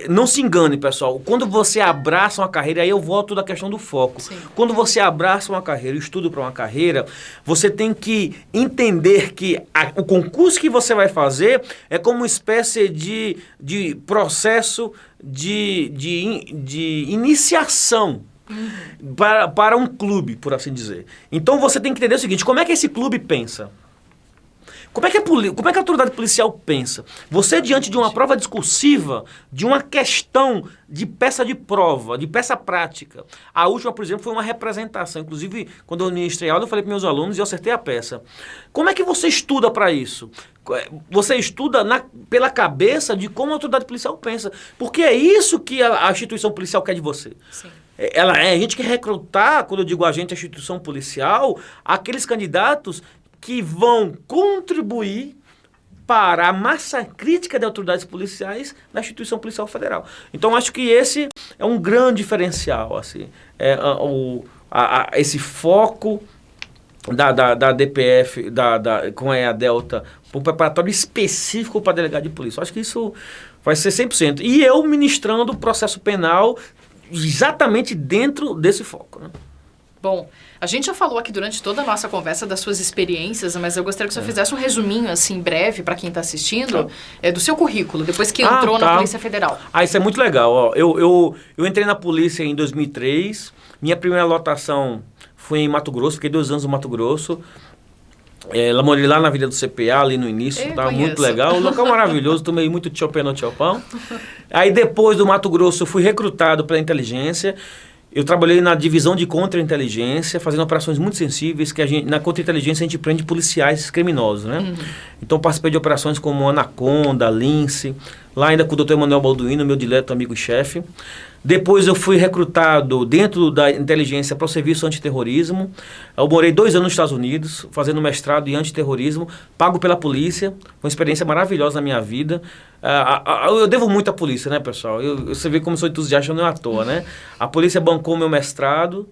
não se engane, pessoal, quando você abraça uma carreira, aí eu volto da questão do foco. Sim. Quando você abraça uma carreira, estudo para uma carreira, você tem que entender que o concurso que você vai fazer é como uma espécie de processo de iniciação para um clube, por assim dizer. Então você tem que entender o seguinte, como é que esse clube pensa? Como é que a autoridade policial pensa? Você, diante de uma prova discursiva, de uma questão de peça de prova, de peça prática. A última, por exemplo, foi uma representação. Inclusive, quando eu ministrei aula, eu falei para meus alunos e eu acertei a peça. Como é que você estuda para isso? Você estuda pela cabeça de como a autoridade policial pensa. Porque é isso que a instituição policial quer de você. Sim. A gente quer recrutar, quando eu digo a gente, a instituição policial, aqueles candidatos que vão contribuir para a massa crítica de autoridades policiais na instituição policial federal. Então, acho que esse é um grande diferencial, assim, esse foco da DPF, com a Delta, um preparatório específico para delegado de polícia. Acho que isso vai ser 100%. E eu ministrando o processo penal exatamente dentro desse foco, né? Bom, a gente já falou aqui durante toda a nossa conversa das suas experiências, mas eu gostaria que você fizesse um resuminho, assim, breve, para quem está assistindo, do seu currículo, depois que entrou na Polícia Federal. Isso é muito legal. Ó. Eu entrei na polícia em 2003, minha primeira lotação foi em Mato Grosso, fiquei 2 anos no Mato Grosso. Morei lá na Vila do CPA, ali no início, tá muito legal. O local maravilhoso, tomei muito tchopé no tchopão. Aí depois do Mato Grosso, eu fui recrutado pela inteligência. Eu trabalhei na divisão de contra-inteligência, fazendo operações muito sensíveis, que na contra-inteligência a gente prende policiais criminosos, né? Uhum. Então participei de operações como Anaconda, Lince, lá ainda com o Dr. Emanuel Balduino, meu dileto amigo e chefe. Depois eu fui recrutado dentro da inteligência para o serviço antiterrorismo. Eu morei 2 anos nos Estados Unidos, fazendo mestrado em antiterrorismo, pago pela polícia. Foi uma experiência maravilhosa na minha vida. Eu devo muito à polícia, né, pessoal? Você vê como sou entusiasta, não é à toa, né? A polícia bancou meu mestrado.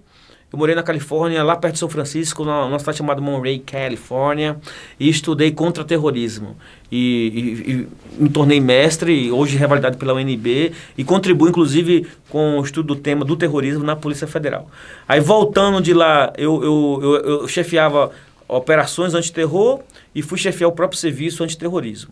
Eu morei na Califórnia, lá perto de São Francisco, numa cidade chamada Monterey, Califórnia, e estudei contra-terrorismo. E me tornei mestre, hoje revalidado pela UNB, e contribuo, inclusive, com o estudo do tema do terrorismo na Polícia Federal. Aí, voltando de lá, eu chefiava operações antiterror e fui chefiar o próprio serviço antiterrorismo.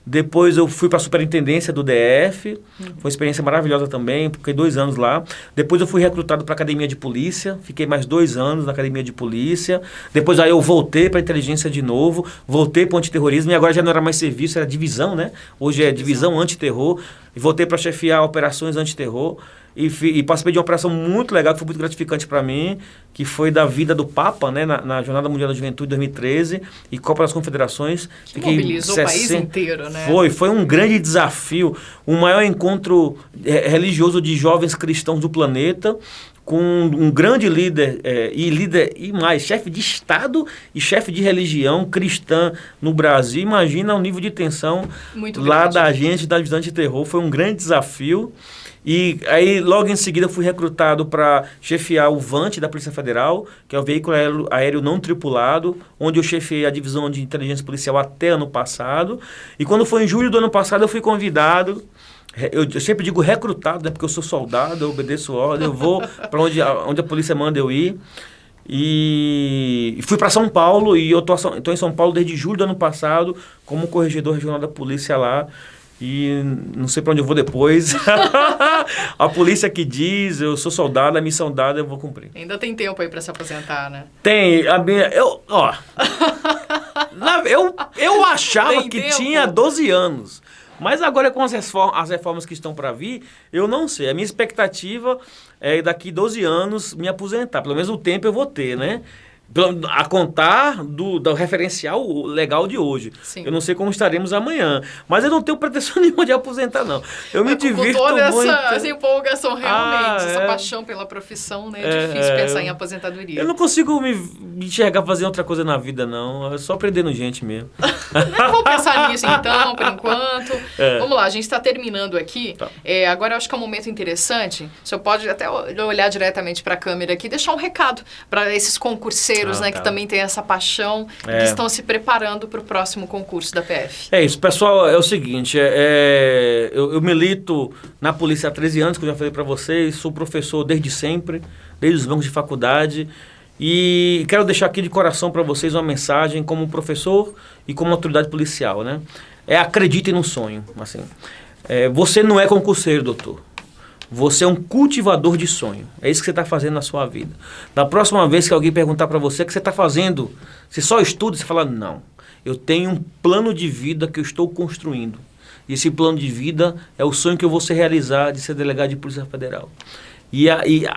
Depois eu fui para a superintendência do DF, foi uma experiência maravilhosa também, fiquei 2 anos lá. Depois eu fui recrutado para a academia de polícia, fiquei mais 2 anos na academia de polícia. Depois aí eu voltei para a inteligência de novo, voltei para o antiterrorismo e agora já não era mais serviço, era divisão, né? Hoje é divisão antiterror. E voltei para chefiar operações antiterror. E participei de uma operação muito legal, que foi muito gratificante para mim, que foi da vida do Papa, né, na Jornada Mundial da Juventude 2013 e Copa das Confederações. Que mobilizou o país inteiro, né? Foi um grande desafio, o maior encontro religioso de jovens cristãos do planeta, com um grande líder, chefe de Estado e chefe de religião cristã no Brasil. Imagina o nível de tensão muito lá grande. Da gente, da visão de terror, foi um grande desafio. E aí, logo em seguida, fui recrutado para chefiar o VANT da Polícia Federal, que é o veículo aéreo não tripulado, onde eu chefiei a divisão de inteligência policial até ano passado. E quando foi em julho do ano passado, eu fui convidado, eu sempre digo recrutado, né, porque eu sou soldado, eu obedeço ordem, eu vou para onde a polícia manda eu ir. E fui para São Paulo, e eu estou em São Paulo desde julho do ano passado, como corregedor regional da polícia lá. E não sei para onde eu vou depois. A polícia que diz, eu sou soldado, a missão dada eu vou cumprir. Ainda tem tempo aí para se aposentar, né? Tem. Eu achava que tinha 12 anos. Mas agora com as reformas que estão para vir, eu não sei. A minha expectativa é daqui 12 anos me aposentar. Pelo menos o tempo eu vou ter, né? A contar do referencial legal de hoje. Sim. Eu não sei como estaremos amanhã, mas eu não tenho pretensão nenhuma de aposentar, não. Eu me divirto com toda muito. essa empolgação, realmente, essa paixão pela profissão, né? É difícil pensar em aposentadoria. Eu não consigo me enxergar fazendo outra coisa na vida, não. É só prendendo gente mesmo. Vamos pensar nisso, então, por enquanto. Vamos lá, a gente está terminando aqui. Tá. Agora eu acho que é um momento interessante. O senhor pode até olhar diretamente para a câmera aqui e deixar um recado para esses concurseiros, né, que também tem essa paixão e que estão se preparando para o próximo concurso da PF. É isso, pessoal, é o seguinte, eu milito na polícia há 13 anos, que eu já falei para vocês, sou professor desde sempre, desde os bancos de faculdade, e quero deixar aqui de coração para vocês uma mensagem como professor e como autoridade policial, né? Acreditem no sonho, assim. Você não é concurseiro, doutor. Você é um cultivador de sonho. É isso que você está fazendo na sua vida. Da próxima vez que alguém perguntar para você o que você está fazendo, você só estuda, você fala, não. Eu tenho um plano de vida que eu estou construindo. E esse plano de vida é o sonho que eu vou ser realizar de ser delegado de Polícia Federal. E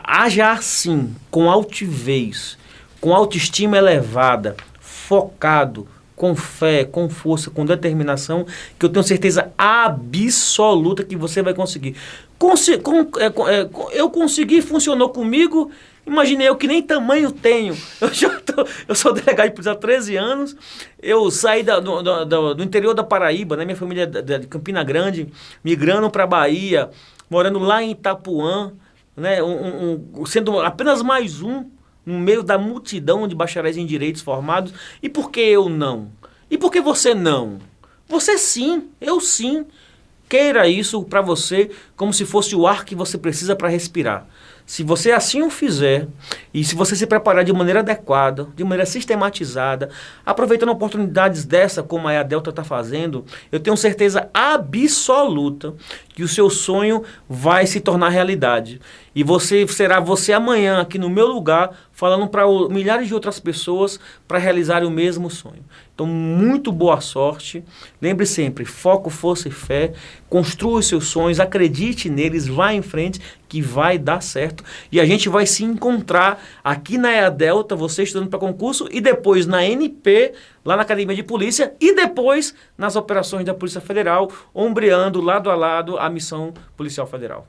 haja assim, com altivez, com autoestima elevada, focado, com fé, com força, com determinação, que eu tenho certeza absoluta que você vai conseguir. Eu consegui, funcionou comigo. Imaginei eu que nem tamanho tenho. Eu sou delegado de polícia há 13 anos. Eu saí do interior da Paraíba, né? Minha família é de Campina Grande, migrando para a Bahia, morando lá em Itapuã, né? Sendo apenas mais um no meio da multidão de bacharéis em direitos formados. E por que eu não? E por que você não? Você sim, eu sim. Queira isso para você como se fosse o ar que você precisa para respirar. Se você assim o fizer, e se você se preparar de maneira adequada, de maneira sistematizada, aproveitando oportunidades dessa, como a Delta está fazendo, eu tenho certeza absoluta que o seu sonho vai se tornar realidade. E será você amanhã aqui no meu lugar, falando para milhares de outras pessoas para realizarem o mesmo sonho. Então, muito boa sorte. Lembre sempre, foco, força e fé. Construa os seus sonhos, acredite neles, vá em frente, que vai dar certo. E a gente vai se encontrar aqui na EA Delta, você estudando para concurso, e depois na NP, lá na Academia de Polícia, e depois nas operações da Polícia Federal, ombreando lado a lado a missão policial federal.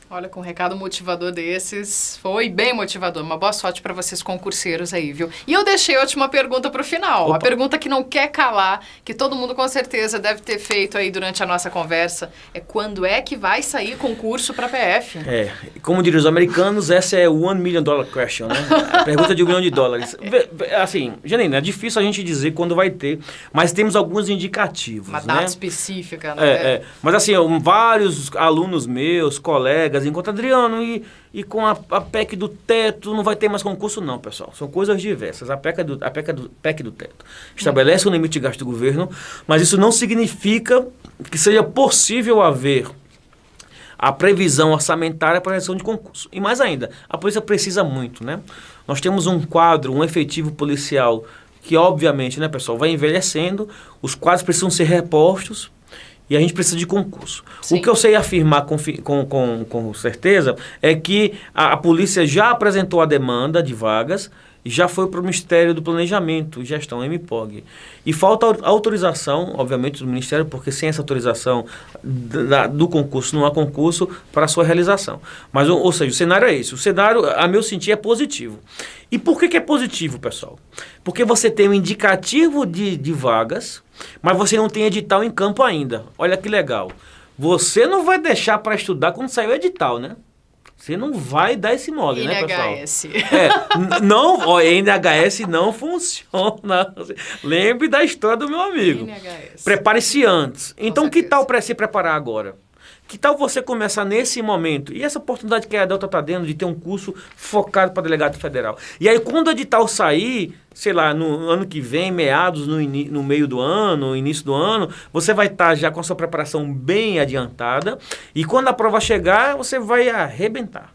Olha, com um recado motivador desses, foi bem motivador. Uma boa sorte para vocês concurseiros aí, viu? E eu deixei a última pergunta para o final. Opa. A pergunta que não quer calar, que todo mundo com certeza deve ter feito aí durante a nossa conversa, é quando é que vai sair concurso para PF? Como diriam os americanos, essa é o $1 million question, né? A pergunta de $1 milhão. Assim, Janine, é difícil a gente dizer quando vai ter, mas temos alguns indicativos, Uma né? data específica, né? Mas assim, vários alunos meus, colegas, enquanto Adriano, e com a PEC do teto não vai ter mais concurso não, pessoal. São coisas diversas. A PEC do teto estabelece um limite de gasto do governo, mas isso não significa que seja possível haver a previsão orçamentária para a realização de concurso. E mais ainda, a polícia precisa muito, né? Nós temos um quadro, um efetivo policial que obviamente, né, pessoal, vai envelhecendo, os quadros precisam ser repostos, e a gente precisa de concurso. Sim. O que eu sei afirmar com certeza é que a polícia já apresentou a demanda de vagas e já foi para o Ministério do Planejamento e Gestão, MPOG. E falta autorização, obviamente, do Ministério, porque sem essa autorização do concurso não há concurso para a sua realização. Mas, ou seja, o cenário é esse. O cenário, a meu sentir, é positivo. E por que é positivo, pessoal? Porque você tem um indicativo de vagas, mas você não tem edital em campo ainda. Olha que legal. Você não vai deixar para estudar quando sair o edital, né? Você não vai dar esse mole, né, pessoal? NHS. NHS não funciona. Lembre da história do meu amigo. NHS. Prepare-se antes. Então, que tal para se preparar agora? Que tal você começar nesse momento? E essa oportunidade que a Delta está dando de ter um curso focado para delegado federal. E aí, quando o edital sair, sei lá, no ano que vem, meados, no meio do ano, no início do ano, você vai estar já com a sua preparação bem adiantada. E quando a prova chegar, você vai arrebentar.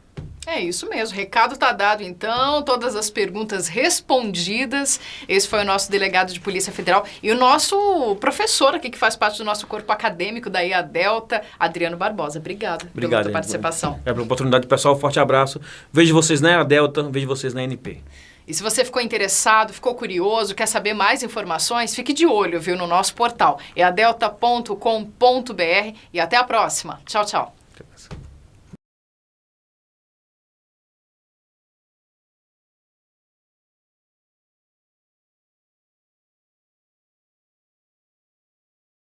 É isso mesmo, recado tá dado então, todas as perguntas respondidas. Esse foi o nosso delegado de Polícia Federal e o nosso professor aqui que faz parte do nosso corpo acadêmico da EA Delta, Adriano Barbosa. Obrigado pela tua participação. Pela oportunidade, pessoal, forte abraço. Vejo vocês na EA Delta, vejo vocês na NP. E se você ficou interessado, ficou curioso, quer saber mais informações, fique de olho, viu, no nosso portal, eadelta.com.br e até a próxima. Tchau, tchau.